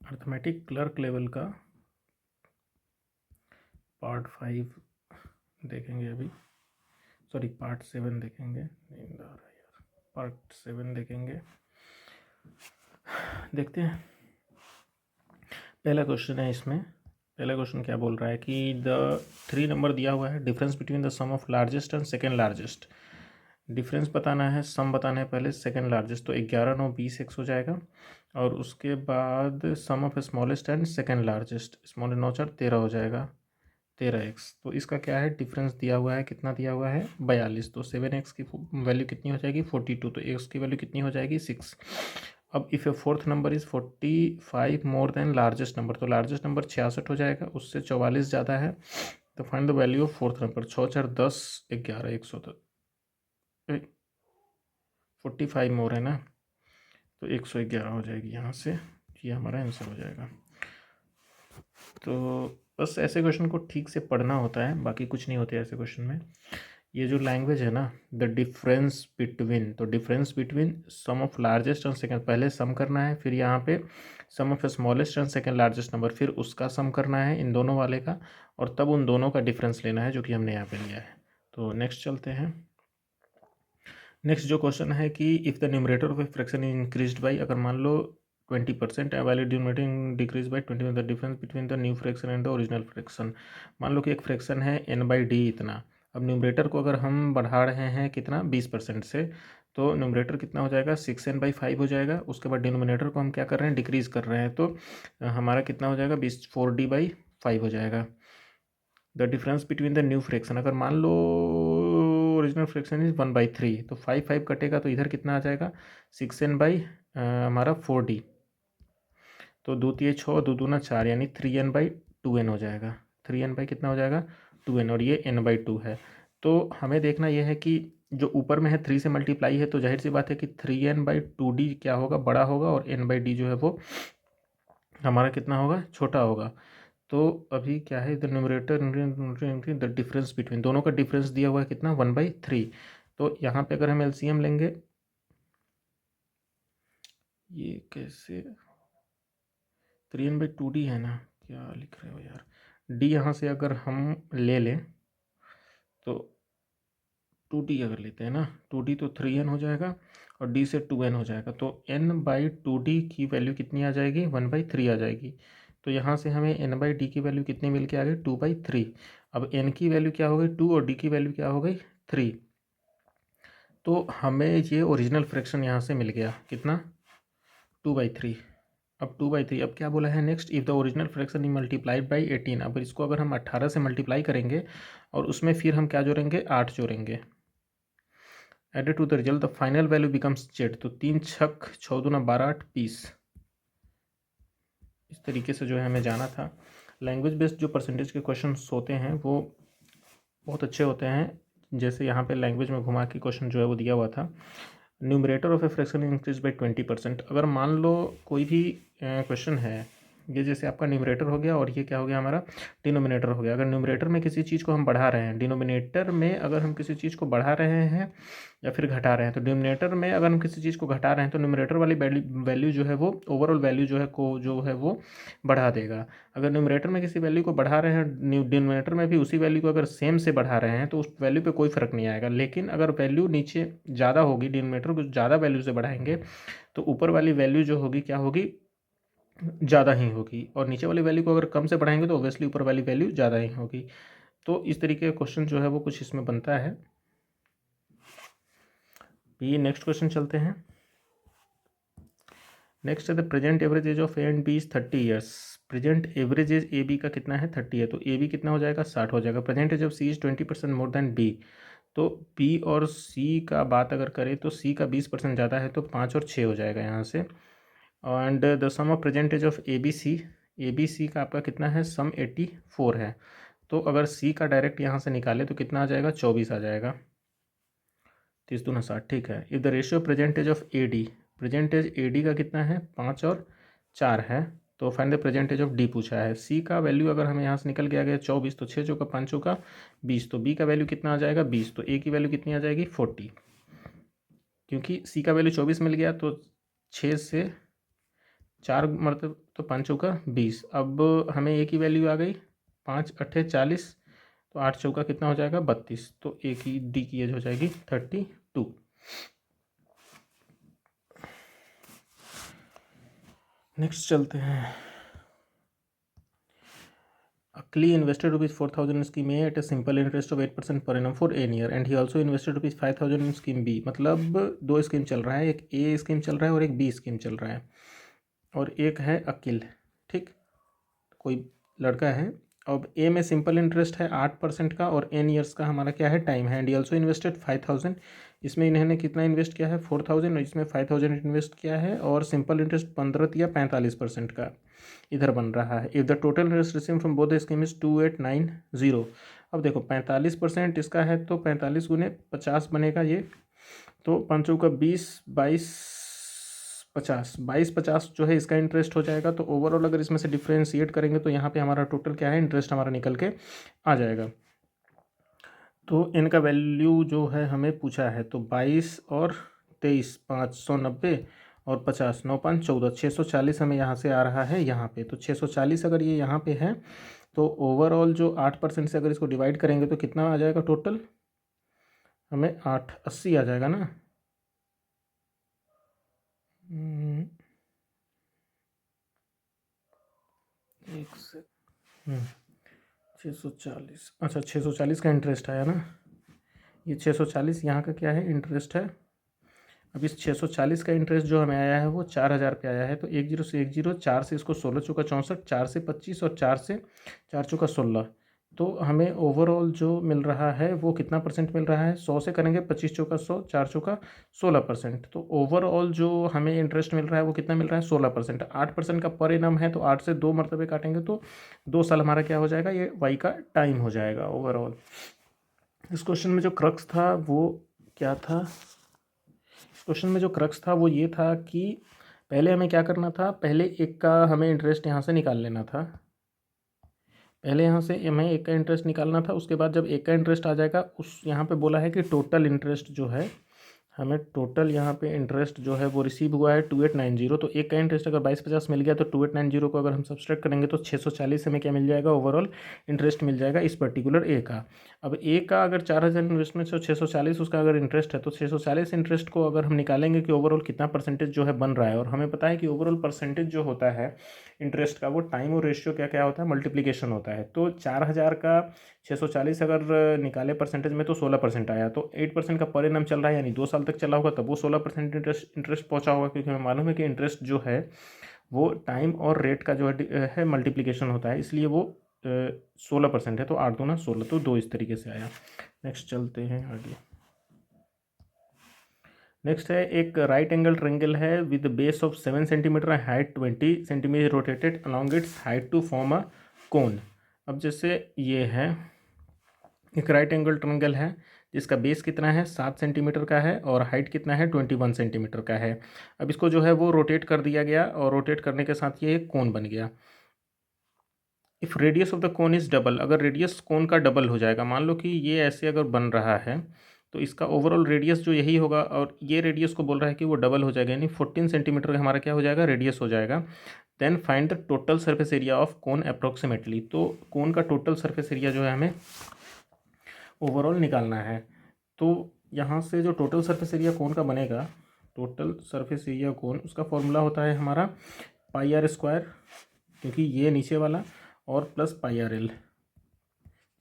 Arithmetic clerk level का part 5 देखेंगे अभी, सॉरी पार्ट 7 देखेंगे, नींद आ रहा है यार, पार्ट 7 देखेंगे। देखते हैं, पहला क्वेश्चन है इसमें। पहला क्वेश्चन क्या बोल रहा है कि द 3 नंबर दिया हुआ है, difference between the sum of largest and second largest. Difference बताना है, सम बताना है पहले, सेकेंड लार्जेस्ट, तो 11 9 20 x हो जाएगा। और उसके बाद सम of smallest and second largest, small 9 4 13 हो जाएगा, 13x। तो इसका क्या है, डिफरेंस दिया हुआ है, कितना दिया हुआ है 42। तो 7x की वैल्यू कितनी हो जाएगी 42, तो x की वैल्यू कितनी हो जाएगी 6। अब if A fourth number is 45 more than largest number, तो लार्जेस्ट नंबर 66 हो जाएगा, उससे 44 ज़्यादा है। तो find the value of fourth number. 6 4 10 11 110, 45 मोर है ना, तो 111 हो जाएगी यहाँ से, ये हमारा आंसर हो जाएगा। तो बस ऐसे क्वेश्चन को ठीक से पढ़ना होता है, बाकी कुछ नहीं होते ऐसे क्वेश्चन में। ये जो लैंग्वेज है ना, द डिफरेंस बिटवीन, तो difference between some of largest and second, पहले सम करना है, फिर यहाँ पे सम of smallest and second largest number, फिर उसका सम करना है इन दोनों वाले का, और तब उन दोनों का डिफरेंस लेना है, जो कि हमने यहाँ पे लिया है। तो नेक्स्ट चलते हैं। नेक्स्ट जो क्वेश्चन है कि if the numerator of a fraction increased by, अगर मान लो 20% value denominator decrease by 20, the difference between the new fraction and the original fraction. मान लो कि एक फ्रैक्शन है n/d इतना, अब न्यूमरेटर को अगर हम बढ़ा रहे हैं कितना 20% से, तो न्यूमरेटर कितना हो जाएगा 6n/5 हो जाएगा। उसके बाद डिनोमिनेटर को हम क्या कर रहे हैं, डिक्रीज़ कर रहे हैं, तो हमारा कितना हो जाएगा 4d/5 हो जाएगा। The difference between the new fraction, अगर मान लो ओरिजिनल फ्रैक्शन इज 1/3, तो 5 कटेगा, तो इधर कितना आ जाएगा 6n हमारा 4d, तो 2 3 6 2 दूना 4, यानी 3n/2n हो जाएगा। 3n कितना हो जाएगा 2n, और ये n/2 है। तो हमें देखना यह है कि जो ऊपर में है 3 से मल्टीप्लाई है, तो जाहिर सी बात है कि 3n/2d क्या होगा, बड़ा होगा, और n/d जो है वो हमारा कितना होगा, छोटा होगा। तो अभी क्या है, the numerator the difference between, दोनों का डिफरेंस दिया हुआ है कितना 1/3। तो यहाँ पे अगर हम एलसीएम लेंगे, ये कैसे 3n/2d है ना, क्या लिख रहे हो यार, d यहाँ से अगर हम ले लें तो 2d अगर लेते हैं ना, 2d तो 3n हो जाएगा, और d से 2n हो जाएगा, तो n/2d की वैल्यू कितनी आ जाएगी 1/3 आ जाएगी। तो यहाँ से हमें n/d की वैल्यू कितनी मिल के आ गई 2/3। अब n की वैल्यू क्या हो गई 2, और d की वैल्यू क्या हो गई 3। तो हमें ये ओरिजिनल फ्रैक्शन यहाँ से मिल गया कितना 2/3। अब 2/3, अब क्या बोला है next, if the original fraction is multiplied by 18। अब इसको अगर हम 18 से मल्टीप्लाई करेंगे, और उसमें फिर हम क्या जोड़ेंगे 8 जोड़ेंगे, added to the result the final value becomes Z. तो 3 छक 6 दूना 12 8 20, इस तरीके से जो है हमें जाना था। लैंग्वेज बेस्ड जो परसेंटेज के क्वेश्चन होते हैं वो बहुत अच्छे होते हैं, जैसे यहाँ पे लैंग्वेज में घुमा के क्वेश्चन जो है वो दिया हुआ था, numerator of a fraction increase by 20%। अगर मान लो कोई भी क्वेश्चन है, ये जैसे आपका न्यूमरेटर हो गया, और ये क्या हो गया हमारा डिनोमिनेटर हो गया। अगर न्यूमरेटर में किसी चीज़ को हम बढ़ा रहे हैं, डिनोमिनेटर में अगर हम किसी चीज़ को बढ़ा रहे हैं या फिर घटा रहे हैं, तो डिनोमिनेटर में अगर हम किसी चीज़ को घटा रहे हैं, तो न्यूमरेटर वाली वैल्यू जो है वो ओवरऑल वैल्यू जो है वो बढ़ा देगा। अगर न्यूमरेटर में किसी वैल्यू को बढ़ा रहे हैं, डिनोमिनेटर में भी उसी वैल्यू को अगर सेम से बढ़ा रहे हैं, तो उस वैल्यू पे कोई फ़र्क नहीं आएगा। लेकिन अगर वैल्यू नीचे ज़्यादा होगी, डिनोमिनेटर को ज़्यादा वैल्यू से बढ़ाएंगे, तो ऊपर वाली वैल्यू जो होगी क्या होगी, ज़्यादा ही होगी, और नीचे वाली वैल्यू को अगर कम से बढ़ाएंगे तो ऑब्वियसली ऊपर वाली वैल्यू ज़्यादा ही होगी। तो इस तरीके का क्वेश्चन जो है वो कुछ इसमें बनता है। ये नेक्स्ट क्वेश्चन चलते हैं। नेक्स्ट है the present average age of A and B is 30 years. Present average age A B का कितना है 30 है, तो ए बी कितना हो जाएगा 60 हो जाएगा। Present age of C is 20% more than B, तो बी और सी का बात अगर करें तो सी का 20% ज़्यादा है, तो 5 और 6 हो जाएगा यहाँ से। And the sum of present age of A B C का आपका कितना है सम 84 है। तो अगर सी का डायरेक्ट यहाँ से निकाले तो कितना आ जाएगा 24 आ जाएगा, 30 दूना 60, ठीक है। If the ratio percentage of A D, percentage A D का कितना है 5 और 4 है, तो find the percentage of D पूछा है। सी का वैल्यू अगर हमें यहाँ से निकल के आ गया 24, तो 6 चौका 5 चौका 20, तो बी का वैल्यू कितना आ जाएगा 20, तो ए की वैल्यू कितनी आ जाएगी 40। क्योंकि सी का वैल्यू 24 मिल गया, तो 6 से 4 मतलब तो 5 चौका 20। अब हमें ए की वैल्यू आ गई 5 अट्ठे 40, तो 8 चौका कितना हो जाएगा 32, तो ए की डी की एज हो जाएगी 32। नेक्स्ट चलते हैं। Akli invested rupees 4,000 in scheme A at a simple interest of 8% per annum for an year and he also invested rupees 5,000 in scheme B। मतलब दो स्कीम चल रहा है, एक ए स्कीम चल रहा है और एक बी स्कीम चल रहा है, और एक है अकिल, ठीक, कोई लड़का है। अब ए में सिंपल इंटरेस्ट है 8% का और एन ईयर्स का हमारा क्या है टाइम है, एंड ही ऑल्सो इन्वेस्टेड 5,000। इसमें इन्होंने कितना इन्वेस्ट किया है 4,000 और इसमें 5,000 इन्वेस्ट किया है, और सिंपल इंटरेस्ट 15 या 45% का इधर बन रहा है। If the total interest receive from both the scheme is 2890। अब देखो 45% इसका है तो 45 गुने 50 बनेगा ये, तो पाँचों का 20 22 50 22 50 जो है इसका इंटरेस्ट हो जाएगा। तो ओवरऑल अगर इसमें से डिफ्रेंशिएट करेंगे तो यहाँ पे हमारा टोटल क्या है इंटरेस्ट हमारा निकल के आ जाएगा। तो इनका वैल्यू जो है हमें पूछा है, तो 22 और 23 590 और 50 9 5 14 640 हमें यहाँ से आ रहा है यहाँ पे। तो 640 अगर ये यहाँ पे है तो ओवरऑल जो 8% से अगर इसको डिवाइड करेंगे तो कितना आ जाएगा टोटल, हमें 880 आ जाएगा ना। एक से 640, अच्छा 640 का इंटरेस्ट आया ना, ये 640 यहाँ का क्या है इंटरेस्ट है। अब इस 640 का इंटरेस्ट जो हमें आया है वो 4,000 पे आया है, तो 10 से 10 4 से इसको 16 चौका 64, 4 से 25 और 4 से 4 चौका 16, तो हमें ओवरऑल जो मिल रहा है वो कितना परसेंट मिल रहा है, 100 से करेंगे 25 चौका 100 4 चौका 16%, तो ओवरऑल जो हमें इंटरेस्ट मिल रहा है वो कितना मिल रहा है 16%। 8% का पर एनम है तो 8 से 2 मरतबे काटेंगे तो 2 साल हमारा क्या हो जाएगा, ये वाई का टाइम हो जाएगा ओवरऑल। इस क्वेश्चन में जो क्रक्स था वो क्या था, क्वेश्चन में जो क्रक्स था वो ये था कि पहले हमें क्या करना था, पहले एक का हमें इंटरेस्ट यहाँ से निकाल लेना था, पहले यहाँ से हमें एक का इंटरेस्ट निकालना था। उसके बाद जब एक का इंटरेस्ट आ जाएगा उस यहाँ पे बोला है कि टोटल इंटरेस्ट जो है हमें टोटल यहाँ पे इंटरेस्ट जो है वो रिसीव हुआ है 2890। तो एक का इंटरेस्ट अगर 2250 मिल गया तो 2890 को अगर हम सब्सट्रैक्ट करेंगे तो 640 हमें क्या मिल जाएगा ओवरऑल इंटरेस्ट मिल जाएगा इस पर्टिकुलर ए का। अब ए का अगर 4,000 इन्वेस्टमेंट से 640 उसका अगर इंटरेस्ट है तो 640 इंटरेस्ट को अगर हम निकालेंगे कि ओवरऑल कितना परसेंटेज जो है बन रहा है, और हमें पता है कि ओवरऑल परसेंटेज जो होता है इंटरेस्ट का वो टाइम और रेशियो क्या क्या होता है मल्टीप्लिकेशन होता है। तो 4,000 का 640 अगर निकाले परसेंटेज में तो 16% आया, तो 8% का पर एनम चल रहा है यानी 2 साल तक चला होगा तब वो 16% इंटरेस्ट पहुंचा होगा, क्योंकि हमें मालूम है कि इंटरेस्ट जो है वो टाइम और रेट का जो है मल्टीप्लिकेशन होता है, इसलिए वो 16% है। तो 8 दूना 16, तो 2 इस तरीके से आया। नेक्स्ट चलते हैं आगे। नेक्स्ट है एक राइट एंगल ट्रेंगल है with base of 7 centimetre height 20 centimetre rotated along its height to form a कोन। अब जैसे ये है एक राइट एंगल ट्रेंगल है जिसका बेस कितना है 7 सेंटीमीटर का है और हाइट कितना है 21 सेंटीमीटर का है। अब इसको जो है वो रोटेट कर दिया गया और रोटेट करने के साथ ये एक कोन बन गया। If radius of the cone is double, अगर रेडियस कोन का डबल हो जाएगा, मान लो कि ये ऐसे अगर बन रहा है तो इसका ओवरऑल रेडियस जो यही होगा और ये रेडियस को बोल रहा है कि वो डबल हो जाएगा, यानी 14 सेंटीमीटर का हमारा क्या हो जाएगा रेडियस हो जाएगा। Then find the total surface area of cone approximately, तो कोन का टोटल सरफेस एरिया जो है हमें ओवरऑल निकालना है। तो यहाँ से जो टोटल सरफेस एरिया कोन का बनेगा, टोटल सरफेस एरिया कोन, उसका फॉर्मूला होता है हमारा पाई आर स्क्वायर, क्योंकि ये नीचे वाला, और प्लस पाई आर एल,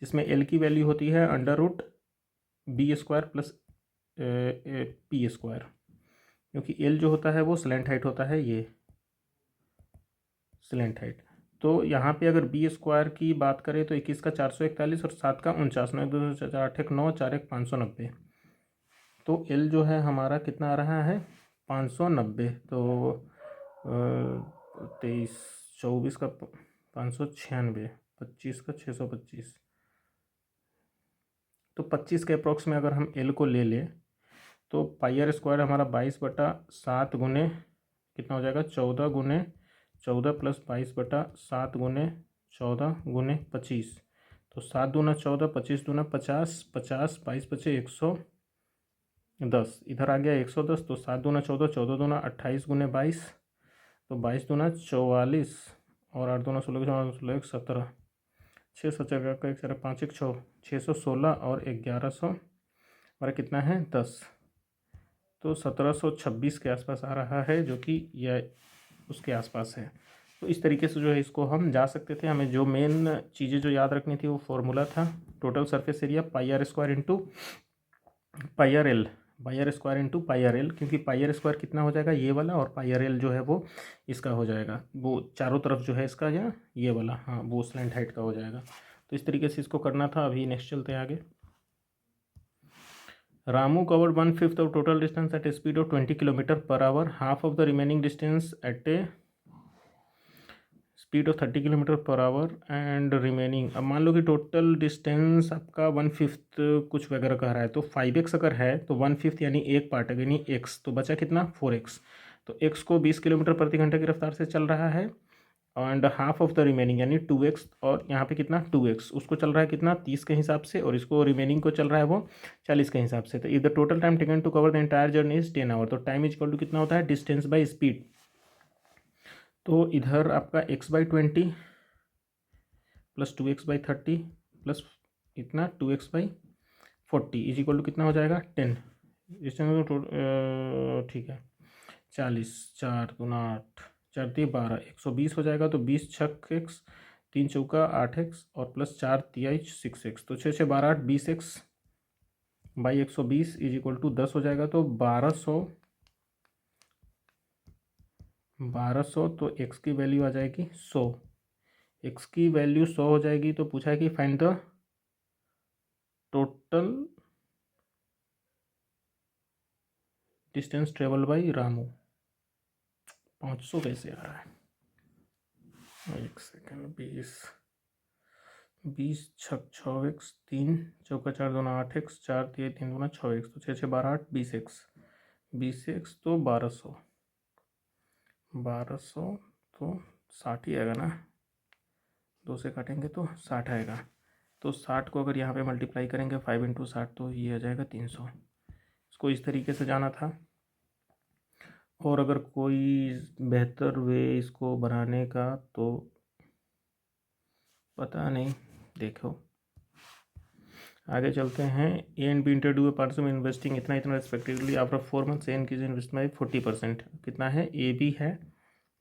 जिसमें एल की वैल्यू होती है under root B square plus P square, क्योंकि एल जो होता है वो स्लैंट हाइट होता है, ये स्लैंट हाइट। तो यहाँ पे अगर बी स्क्वायर की बात करें तो 21 का 441 और 7 का 49, 9 2 4 8 1 9 4 1 590, तो एल जो है हमारा कितना आ रहा है 590। तो 23 24 का 596, 25 का 625, तो 25 के अप्रोक्स में अगर हम एल को ले लें तो पाई आर स्क्वायर हमारा 22/7 गुने कितना हो जाएगा 14 गुने 14 प्लस 22/7 गुने 14 गुने 25, तो 7 दूना 14 25 दूना 50 50 22 बचे 10, इधर आ गया 110, तो 7 दूना 14, 14 दूना 28 गुने 22, तो 22 दूना 44, और 8 दूना 16, 16 1 17, 600 का 1 4 5 1 6, 616 और 1100 हमारा कितना है 10, तो 1726 के आसपास आ रहा है, जो कि यह उसके आसपास है। तो इस तरीके से जो है इसको हम जा सकते थे। हमें जो मेन चीज़ें जो याद रखनी थी वो फॉर्मूला था total surface area pi R square into pi R L, pi R square into pi R L, क्योंकि पाई आर स्क्वायर कितना हो जाएगा ये वाला, और पाई आर एल जो है वो इसका हो जाएगा, वो चारों तरफ जो है इसका, या ये वाला, हाँ वो स्लैंट हाइट का हो जाएगा। तो इस तरीके से इसको करना था। अभी नेक्स्ट चलते हैं आगे। Ramu covered 1/5 of total distance at a speed of 20 kilometre per hour, half of the remaining distance at a speed of 30 kilometre per hour and remaining. अब मान लो कि टोटल डिस्टेंस आपका 1/5 कुछ वगैरह कह रहा है, तो 5x अगर है तो 1/5 यानी एक पार्ट है, यानी x, तो बचा कितना 4x। तो x को 20 किलोमीटर प्रति घंटे की रफ्तार से चल रहा है, and half of the remaining यानी 2x, और यहाँ पे कितना 2x, उसको चल रहा है कितना 30 के हिसाब से, और इसको रिमेनिंग को चल रहा है वो 40 के हिसाब से। तो if the total time taken to cover the entire journey is 10 hour, तो टाइम इज इक्वल टू कितना होता है डिस्टेंस बाई स्पीड। तो इधर आपका x/20 प्लस 2x/30 प्लस इतना 2x/40 इज इक्वल टू कितना हो जाएगा 10। डिस्टेंस ठीक है 40, 4 दूना 8, 4 दिए 12, 120 हो जाएगा। तो 20 छक एक्स, 3 चौका 8x, और प्लस 4 तिहाई 6x, तो 6 6 12 8 20x by 120 is equal to 10 हो जाएगा। तो 1200, तो x की वैल्यू आ जाएगी 100, x की वैल्यू 100 हो जाएगी। तो पूछा है कि find the total distance travel by Ramu. 500 कैसे आ रहा है, एक सेकेंड, 20 छक 6x, 3 चौका 4 दूना 8x, 4 दिए 3 दूना 6x, तो 6 6 12 8 20x, 20x तो 1200, तो 60 ही आएगा ना, 2 से काटेंगे तो 60 आएगा। तो 60 को अगर यहाँ पे मल्टीप्लाई करेंगे 5 इंटू 60, तो ये आ जाएगा 300। इसको इस तरीके से जाना था। और अगर कोई बेहतर वे इसको बनाने का तो पता नहीं, देखो आगे चलते हैं। ए एंड बी इंटरड्यू पार्टनरशिप इन्वेस्टिंग इतना इतना रिस्पेक्टिवली आफ्टर 4 मंथ्स। ए की इन्वेस्ट में 40%, कितना है, ए बी है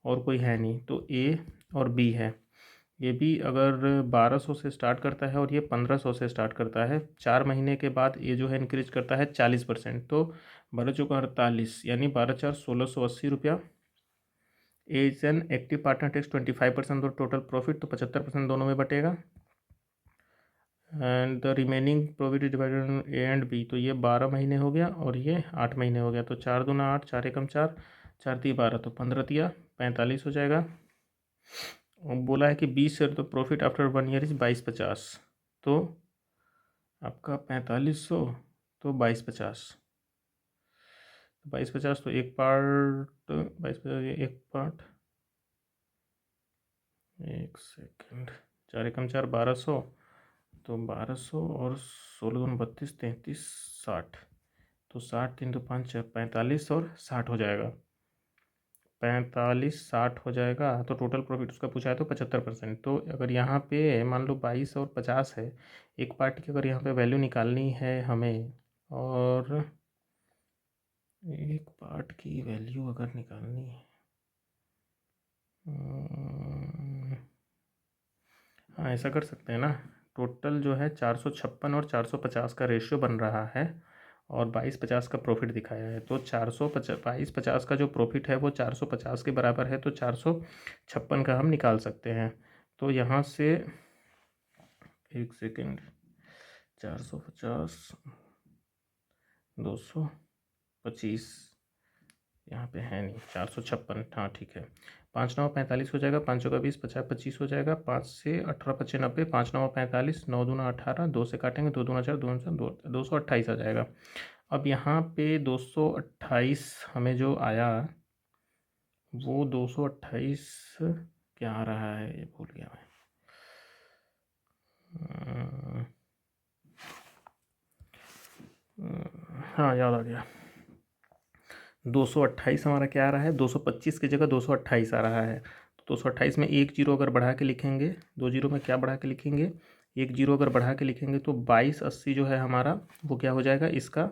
और कोई है नहीं, तो ए और बी है। ये भी अगर 1200 से स्टार्ट करता है और ये 1500 से स्टार्ट करता है, 4 महीने के बाद ये जो है इंक्रीज करता है 40%, तो 12 चौका 48, यानी 12 4 1680 रुपया। As an active partner takes 25% और टोटल प्रॉफिट, तो 75% दोनों में बटेगा। And the remaining profit is divided on A and B, तो ये 12 महीने हो गया और ये 8 महीने हो गया। तो 4 दूना 8, 4 एकम 4, 4 ती 12, तो 15 तिया 45 हो जाएगा। और बोला है कि 20 से, तो प्रॉफिट आफ्टर 1 ईयर इज 2250, तो आपका 4500 तो 2250, 2250 तो एक पार्ट, 2250 एक पार्ट, एक सेकंड, 4 एकम 4 1200, तो 1200 और 16 दूनी 32, 33 60, तो 60 3 तो 5 45 और 60 हो जाएगा, 45 60 हो जाएगा। तो टोटल प्रॉफिट उसका पूछा है तो 75%। तो अगर यहाँ पे मान लो 22 और 50 है, एक पार्ट की अगर यहाँ पे वैल्यू निकालनी है हमें, और एक पार्ट की वैल्यू अगर निकालनी है, हाँ ऐसा कर सकते हैं ना। टोटल जो है 456 और 450 का रेशियो बन रहा है, और 2250 का प्रॉफिट दिखाया है। तो 2250 का जो प्रॉफिट है वो 450 के बराबर है, तो 456 का हम निकाल सकते हैं। तो यहाँ से एक सेकेंड, 450 225 यहाँ पे है नहीं, 456, हाँ ठीक है। 5 9 45 हो जाएगा, 5 का 20, 50 25 हो जाएगा, 5 से 18 25 90, 5 9 45, 9 दूना 18, 2 से काटेंगे 2 दूना 4, 228 आ जाएगा। अब यहाँ पे 228 हमें जो आया वो 228 क्या आ रहा है ये भूल गया मैं। हाँ याद आ गया। 228 हमारा क्या आ रहा है, 225 की जगह 228 आ रहा है। तो 228 में एक जीरो अगर बढ़ा के लिखेंगे, दो जीरो में क्या बढ़ा के लिखेंगे, एक जीरो अगर बढ़ा के लिखेंगे तो 2280 जो है हमारा वो क्या हो जाएगा, इसका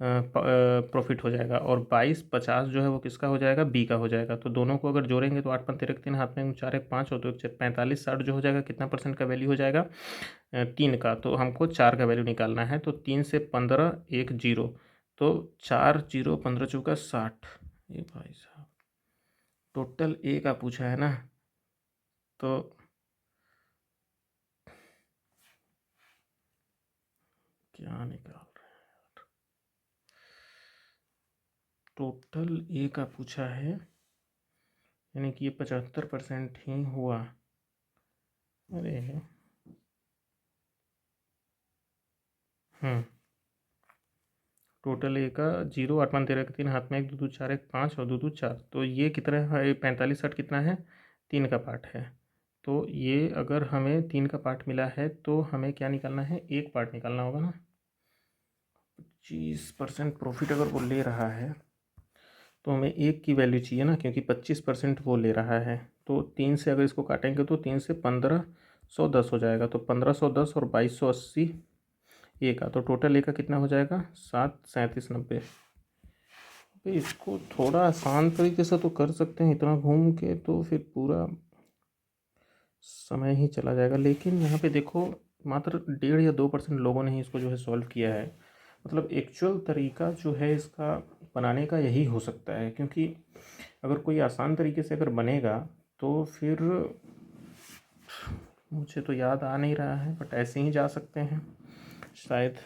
प्रॉफिट हो जाएगा। और 2250 जो है वो किसका हो जाएगा, बी का हो जाएगा। तो दोनों को अगर जोड़ेंगे तो 8 पंते 3 हाथ में 4 1 5 हो तो 45 60 जो हो जाएगा, कितना परसेंट का वैल्यू हो जाएगा, 3 का। तो हमको 4 का वैल्यू निकालना है। तो 3 से 15 1 जीरो, तो 4 जीरो 15 चौका 60। ये भाई साहब टोटल ए का पूछा है ना, तो क्या निकाल रहे हैं, टोटल ए का पूछा है, यानी कि ये 75% ही हुआ। अरे टोटल ए का जीरो, 8 1 13 3 हाथ में 1 2 2 4 1 5 और 2 2 4, तो ये कितना है, 45 60 कितना है, 3 का पार्ट है। तो ये अगर हमें 3 का पार्ट मिला है तो हमें क्या निकालना है, एक पार्ट निकालना होगा ना। 25% प्रॉफिट अगर वो ले रहा है तो हमें एक की वैल्यू चाहिए ना, क्योंकि 25% वो ले रहा है। तो 3 से अगर इसको काटेंगे तो 3 से 1510 हो जाएगा। तो 1510 और 2280 ए का, तो टोटल ए का कितना हो जाएगा, 7 37 90। भाई इसको थोड़ा आसान तरीके से तो कर सकते हैं, इतना घूम के तो फिर पूरा समय ही चला जाएगा। लेकिन यहाँ पे देखो मात्र 1.5 या 2% लोगों ने ही इसको जो है सॉल्व किया है। मतलब एक्चुअल तरीका जो है इसका बनाने का यही हो सकता है, क्योंकि अगर कोई आसान तरीके से अगर बनेगा तो फिर मुझे तो याद आ नहीं रहा है, बट ऐसे ही जा सकते हैं शायद।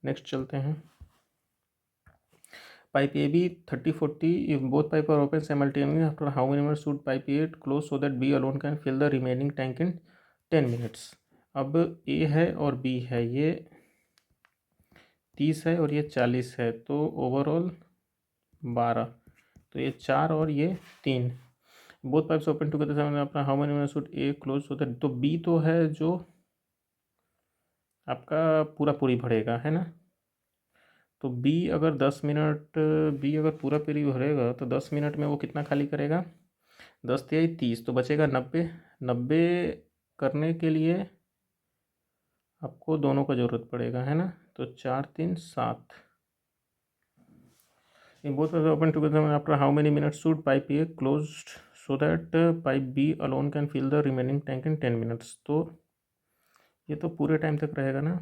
नेक्स्ट चलते हैं। Pipe AB 30-40, if both pipe are open simultaneously, after how many minutes should pipe A close so that B alone can fill the remaining tank in 10 minutes? अब A है और B है, ये 30 है और ये 40 है, तो ओवरऑल 12, तो ये 4 और ये 3। बोथ पाइप्स ओपन टुगेदर अपना how many minutes should A close so that, तो B तो है जो आपका पूरा पूरी भरेगा, है ना। तो बी अगर 10 मिनट, बी अगर पूरा पूरी भरेगा तो 10 मिनट में वो कितना खाली करेगा, 10 तिहाई 30, तो बचेगा 90। 90 करने के लिए आपको दोनों का ज़रूरत पड़ेगा, है ना। तो 4 3 7। In both open together after how many minutes should pipe A closed so that pipe B alone can fill the remaining tank in 10 minutes. तो ये तो पूरे टाइम तक रहेगा ना,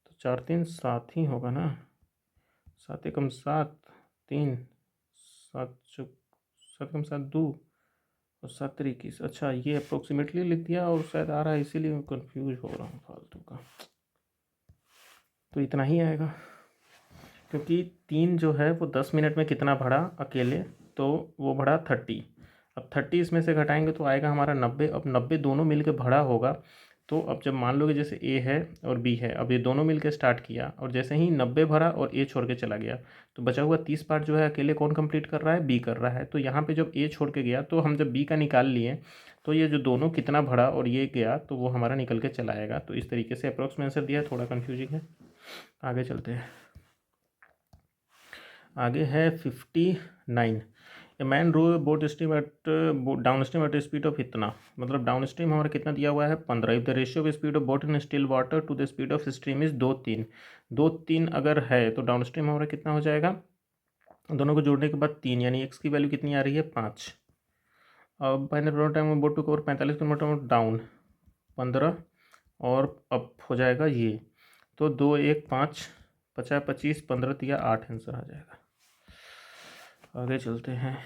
तो 4 3 7 ही होगा ना। 7 एकम 7 3, 7 7 कम 7 2 और 7 21। अच्छा ये अप्रोक्सीमेटली लिख दिया और शायद आ रहा है, इसीलिए मैं कंफ्यूज हो रहा हूँ फालतू का। तो इतना ही आएगा, क्योंकि 3 जो है वो 10 मिनट में कितना बढ़ा अकेले, तो वो बढ़ा 30। अब 30 इसमें से घटाएंगे तो आएगा हमारा 90। अब 90 दोनों मिल के बढ़ा होगा, तो अब जब मान लो कि जैसे ए है और बी है, अब ये दोनों मिल के स्टार्ट किया और जैसे ही 90 भरा और ए छोड़ के चला गया, तो बचा हुआ 30 पार्ट जो है अकेले कौन कंप्लीट कर रहा है, बी कर रहा है। तो यहाँ पे जब ए छोड़ के गया तो हम जब बी का निकाल लिए, तो ये जो दोनों कितना भरा और ये गया तो वो हमारा निकल के चला आएगा। तो इस तरीके से अप्रोक्स में आंसर दिया है, थोड़ा कन्फ्यूजिंग है। आगे चलते हैं। आगे है 59। A man row boat stream at down stream at speed of इतना, मतलब डाउन स्ट्रीम हमारा कितना दिया हुआ है 15। If the ratio of speed of boat in still water to the speed of stream is 2 3। 2 3 अगर है तो डाउन स्ट्रीम हमारा कितना हो जाएगा, दोनों को जोड़ने के बाद 3, यानी एक्स की वैल्यू कितनी आ रही है 5। अब final time boat to cover 45 kilometre down 15 और अप हो जाएगा ये, तो 2 1 5 50 25 15 तिया 8 आंसर आ जाएगा। आगे चलते हैं।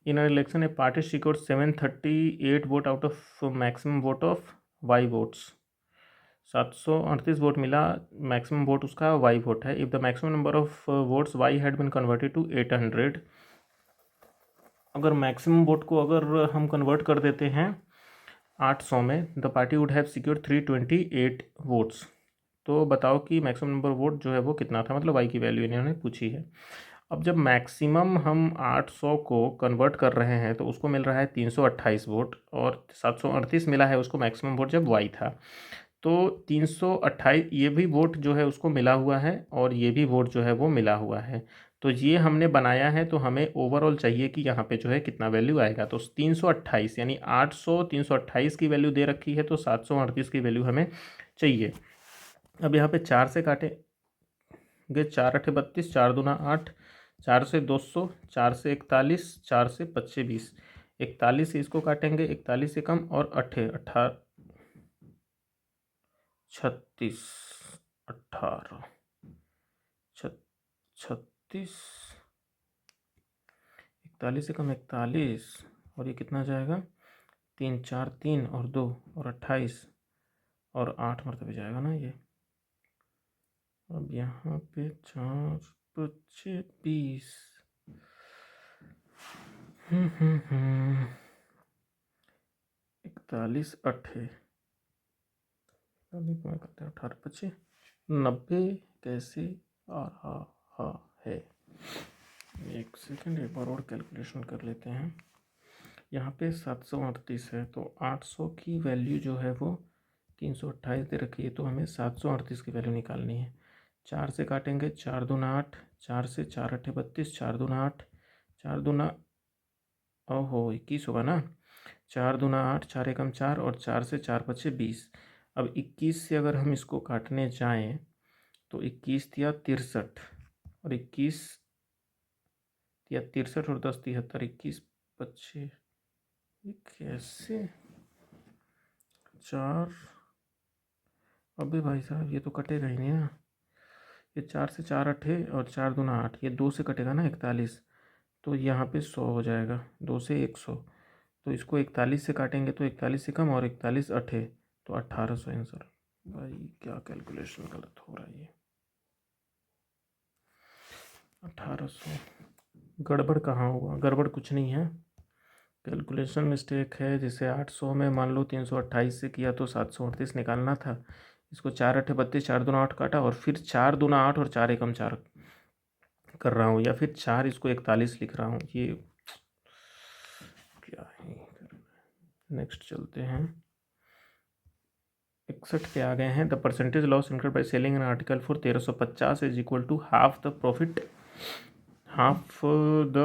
इन election A party score 738 vote out of maximum vote of Y votes. 738 vote मिला, मैक्सिमम वोट उसका वाई वोट है। If the maximum number of votes Y had been converted to 800, अगर मैक्सिमम वोट को अगर हम कन्वर्ट कर देते हैं 800 में, the party would have secured 328 votes. तो बताओ कि मैक्सिमम नंबर वोट जो है वो कितना था, मतलब वाई की वैल्यू इन्होंने पूछी है। अब जब मैक्सिमम हम 800 को कन्वर्ट कर रहे हैं तो उसको मिल रहा है 328 वोट, और 738 मिला है उसको मैक्सिमम वोट जब वाई था। तो 328 ये भी वोट जो है उसको मिला हुआ है और ये भी वोट जो है वो मिला हुआ है। तो ये हमने बनाया है, तो हमें ओवरऑल चाहिए कि यहाँ पे जो है कितना वैल्यू आएगा। तो 328 यानी 800 328 की वैल्यू दे रखी है, तो 738 की वैल्यू हमें चाहिए। अब यहाँ पे 4 से काटेंगे, 4 8 32, 4 दूना 8, 4 से 200, 4 से 41, 4 से 25 20, 41 से इसको काटेंगे, 41 से कम और 18 36 18 36, 41 से कम 41, और ये कितना जाएगा, 3 4 3 और 2 और 28 और 8 मरतबे जाएगा ना ये। अब यहाँ पे 4 25 20, 41 8 18 25 90 कैसे आ रहा है। एक सेकंड, एक बार और कैलकुलेशन कर लेते हैं। यहाँ पे 738 है, तो 800 की वैल्यू जो है वो 328 दे रखी है, तो हमें 738 की वैल्यू निकालनी है। 4 से काटेंगे, 4 दूना 8, 4 से 4 8 32, 4 दूना 8, 4 दूना ओहो 21 होगा ना, 4 दूना 8, 4 एकम 4 और 4 से 4 पचे 20। अब 21 से अगर हम इसको काटने जाएं तो 21 या 63 और 21 या 63 और 10 73, 21 25, कैसे 4, अबे भाई साहब ये तो कटेगा ही नहीं ना। ये 4 से 4 अठे और 4 दूना 8, ये 2 से कटेगा ना 41, तो यहाँ पे 100 हो जाएगा, 2 से 100, तो इसको 41 से काटेंगे तो 41 से कम और 41 अठे, तो 1800 आंसर। भाई क्या कैलकुलेशन गलत हो रहा है ये। 1800 गड़बड़ कहाँ हुआ, गड़बड़ कुछ नहीं है, कैलकुलेशन मिस्टेक है। जैसे 800 में मान लो 328 से किया तो 738 निकालना था। इसको 4 8 32, 4 दूना 8 काटा और फिर 4 दूना 8 और 4 एकम 4 कर रहा हूँ, या फिर 4 इसको 41 लिख रहा हूँ, ये क्या है। नेक्स्ट चलते हैं। 61 पे आ गए हैं। The percentage loss incurred by selling an article for 1350 is equal to half the profit, half the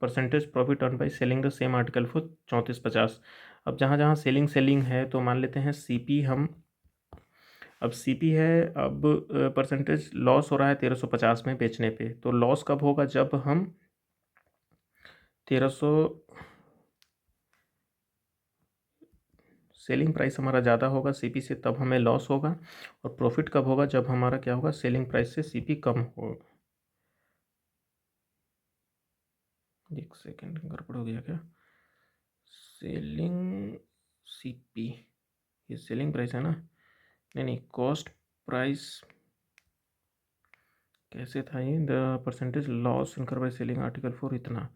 percentage profit earn by selling the same article for 3450। अब जहाँ जहाँ सेलिंग है तो मान लेते हैं सीपी हम, अब सीपी है, अब परसेंटेज लॉस हो रहा है 1350 में बेचने पे, तो लॉस कब होगा, जब हम 1300 सेलिंग प्राइस हमारा ज़्यादा होगा सीपी से, तब हमें लॉस होगा। और प्रॉफिट कब होगा, जब हमारा क्या होगा, सेलिंग प्राइस से सीपी कम होगा। एक सेकेंड, गड़बड़ हो गया क्या, सेलिंग सीपी, ये सेलिंग प्राइस है ना, नहीं नहीं, कॉस्ट प्राइस कैसे था ये, द परसेंटेज लॉस इनकर बाय सेलिंग आर्टिकल फॉर इतना,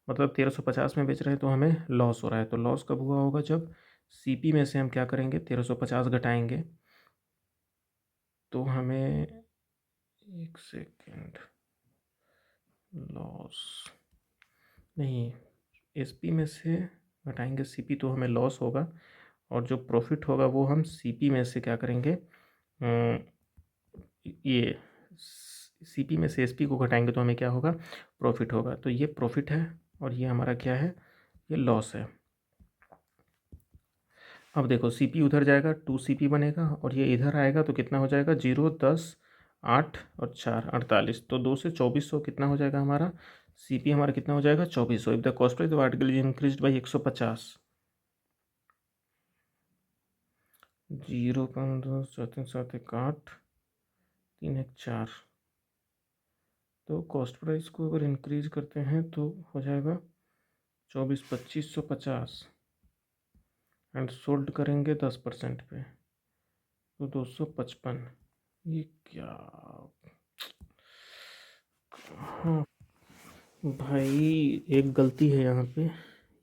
मतलब 1350 में बेच रहे हैं तो हमें लॉस हो रहा है, तो लॉस कब हुआ होगा, जब सीपी में से हम क्या करेंगे 1350 घटाएंगे, तो हमें एक सेकेंड, लॉस नहीं, एसपी में से घटाएंगे सीपी तो हमें लॉस होगा, और जो प्रॉफिट होगा वो हम सीपी में से क्या करेंगे, ये सीपी में से एसपी को घटाएंगे तो हमें क्या होगा, प्रॉफिट होगा। तो ये प्रॉफिट है और ये हमारा क्या है, ये लॉस है। अब देखो सीपी उधर जाएगा 2 CP बनेगा और ये इधर आएगा तो कितना हो जाएगा, 0 10 8 और 4 48, तो 2 से 2400 कितना हो जाएगा हमारा, सीपी हमारा कितना हो जाएगा 2400। If the cost price of article is increased by 150, 0 5 10 4 7 1 8 3 1 4, तो कॉस्ट प्राइस को अगर इंक्रीज करते हैं तो हो जाएगा 2550 एंड सोल्ड करेंगे 10% पे तो 255। ये क्या, हाँ भाई एक गलती है यहाँ पे,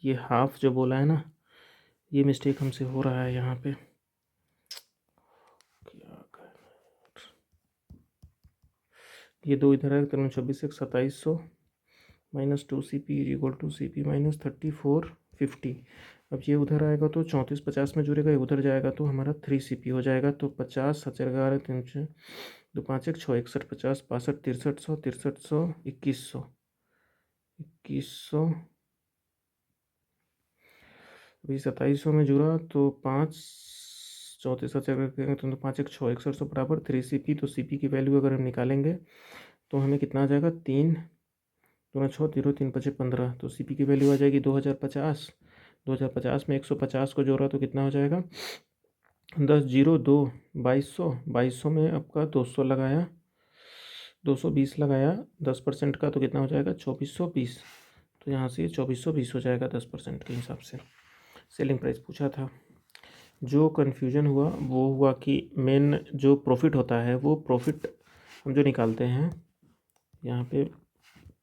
ये हाफ जो बोला है ना, ये मिस्टेक हमसे हो रहा है यहाँ पे, क्या कर, ये 2 इधर है, 26 एक 2700 -2 CP is equal to CP -3450। अब ये उधर आएगा तो 3450 में जुड़ेगा, ये उधर जाएगा तो हमारा 3 CP हो जाएगा। तो 50 7 3 2 5 1 6 61 50 62 6300 6300 2100 2100 अभी 2700 में जुड़ा तो 5 34 करेंगे तो 5 1 6 6100 बराबर 3 CP। तो CP की वैल्यू अगर हम निकालेंगे तो हमें कितना आ जाएगा, 3 2 6 0 3 5 15। तो CP की वैल्यू आ जाएगी 2050। 2050 में 150 को जोड़ा तो कितना हो जाएगा, 10 0 2 2200। 2200 में आपका 200 लगाया, 220 लगाया 10% का तो कितना हो जाएगा, 2420। तो यहाँ से 2420 हो जाएगा 10% के हिसाब से। सेलिंग प्राइस पूछा था। जो कन्फ्यूजन हुआ वो हुआ कि मेन जो प्रॉफिट होता है वो प्रॉफिट हम जो निकालते हैं यहाँ पे,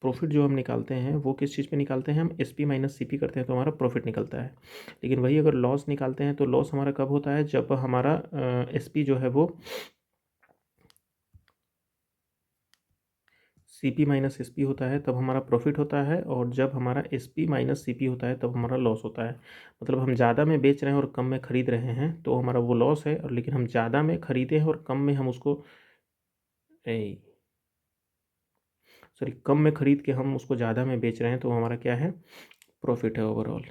प्रॉफिट जो हम निकालते हैं वो किस चीज़ पे निकालते हैं, हम SP माइनस CP करते हैं तो हमारा प्रॉफिट निकलता है। लेकिन वही अगर लॉस निकालते हैं तो लॉस हमारा कब होता है, जब हमारा SP जो है वो CP माइनस SP होता है तब हमारा प्रॉफिट होता है, और जब हमारा SP माइनस CP होता है तब हमारा लॉस होता है। मतलब हम ज़्यादा में बेच रहे हैं और कम में ख़रीद रहे हैं तो हमारा वो लॉस है, और लेकिन हम ज़्यादा में ख़रीदे हैं और कम में हम उसको कम में ख़रीद के हम उसको ज़्यादा में बेच रहे हैं तो हमारा क्या है, प्रॉफिट है ओवरऑल।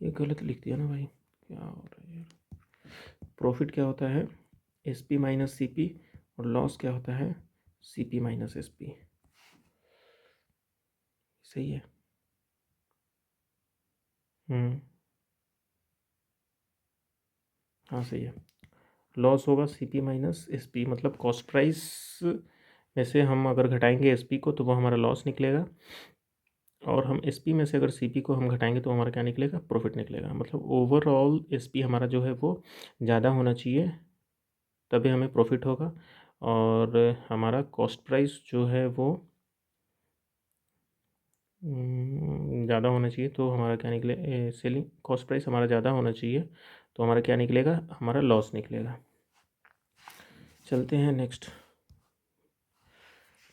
ये गलत लिख दिया ना भाई, क्या हो रहा है। प्रॉफिट क्या होता है, SP माइनस CP, और लॉस क्या होता है, CP माइनस SP। सही है। हाँ सही है। लॉस होगा CP माइनस SP, मतलब कॉस्ट प्राइस में से हम अगर घटाएंगे SP को तो वो हमारा लॉस निकलेगा, और हम SP में से अगर CP को हम घटाएंगे तो हमारा क्या निकलेगा, प्रॉफिट निकलेगा। मतलब ओवरऑल SP हमारा जो है वो ज़्यादा होना चाहिए तभी हमें प्रॉफिट होगा, और हमारा कॉस्ट प्राइस जो है वो ज़्यादा होना चाहिए तो हमारा क्या निकले, सेलिंग कॉस्ट प्राइस हमारा ज़्यादा होना चाहिए तो हमारा क्या निकलेगा, हमारा लॉस निकलेगा। चलते हैं नेक्स्ट।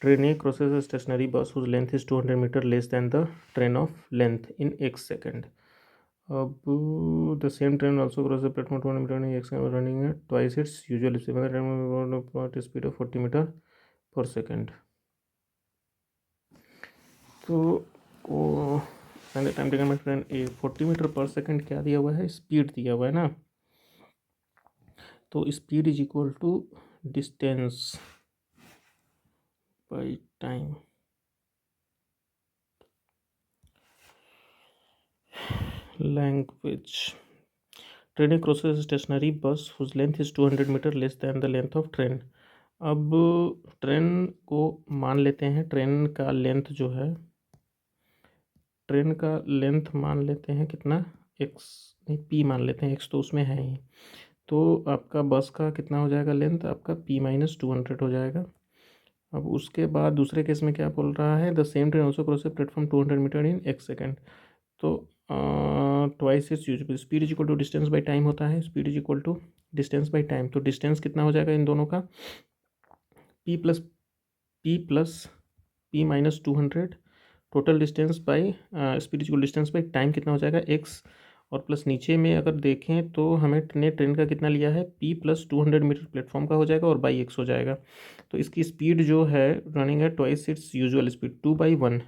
ट्रेन ए क्रॉसेस अ स्टेशनरी बस whose length is 200 metre less than the train of length in x second. अब the same train also cross the platform 200 metre in x running है twice its usual speed of 40 metre per second. तो time taken by train A 40 metre per second क्या दिया हुआ है, speed दिया हुआ है ना। तो speed is equal to distance by time. Language, train crosses stationery बस whose length is 200 metre less than the length of train. अब ट्रेन को मान लेते हैं, ट्रेन का लेंथ जो है, ट्रेन का लेंथ मान लेते हैं कितना, x नहीं p मान लेते हैं, x तो उसमें है ही। तो आपका बस का कितना हो जाएगा लेंथ, आपका p माइनस 200 हो जाएगा। अब उसके बाद दूसरे केस में क्या बोल रहा है, the same train also cross platform 200 metre in x second. तो twice is usual speed is equal to distance by time होता है, speed is equal to distance by time. तो डिस्टेंस कितना हो जाएगा इन दोनों का, p minus 200 total distance by speed is equal distance by time कितना हो जाएगा x, और प्लस नीचे में अगर देखें तो हमें ने ट्रेन का कितना लिया है, p प्लस 200 मीटर प्लेटफॉर्म का हो जाएगा और बाई x हो जाएगा। तो इसकी स्पीड जो है रनिंग है twice its usual speed 2/1,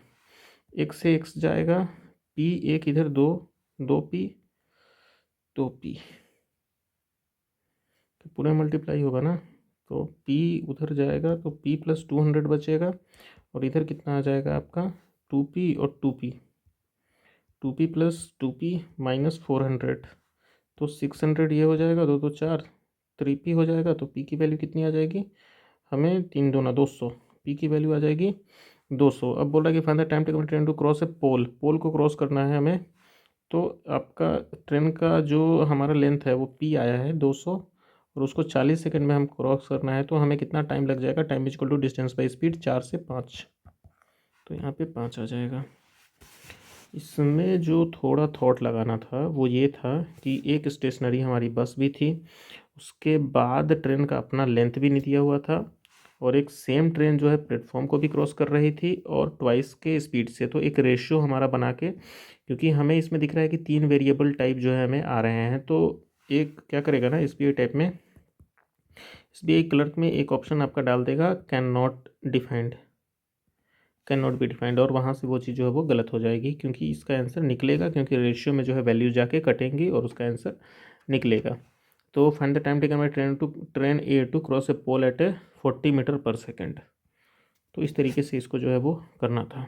x से x जाएगा, p एक इधर 2p तो पूरा मल्टीप्लाई होगा ना, तो p उधर जाएगा तो p प्लस 200 बचेगा, और इधर कितना आ जाएगा आपका 2p और 2p प्लस 2p माइनस 400, तो 600 ये हो जाएगा, 2 2 4 3p हो जाएगा। तो p की वैल्यू कितनी आ जाएगी, हमें 3 2 200, p की वैल्यू आ जाएगी 200। अब बोल रहा है कि find the time taken train to cross a पोल, पोल को क्रॉस करना है हमें। तो आपका ट्रेन का जो हमारा लेंथ है वो p आया है 200, और उसको 40 सेकंड में हम क्रॉस करना है, तो हमें कितना टाइम लग जाएगा, time equal to distance by speed 4 से 5, तो यहाँ पे 5 आ जाएगा। इसमें जो थोड़ा थॉट लगाना था वो ये था कि एक स्टेशनरी हमारी बस भी थी, उसके बाद ट्रेन का अपना लेंथ भी नहीं दिया हुआ था, और एक सेम ट्रेन जो है प्लेटफॉर्म को भी क्रॉस कर रही थी और ट्वाइस के स्पीड से। तो एक रेशियो हमारा बना के, क्योंकि हमें इसमें दिख रहा है कि 3 वेरिएबल टाइप जो है हमें आ रहे हैं, तो एक क्या करेगा ना एसबीआई टाइप में, एसबीआई क्लर्क में एक ऑप्शन आपका डाल देगा कैन नॉट बी डिफाइंड, और वहाँ से वो चीज़ जो है वो गलत हो जाएगी, क्योंकि इसका आंसर निकलेगा, क्योंकि रेशियो में जो है वैल्यू जाके कटेंगी और उसका आंसर निकलेगा। तो find the time taken by train A to cross a pole at a 40 metre per second. तो इस तरीके से इसको जो है वो करना था।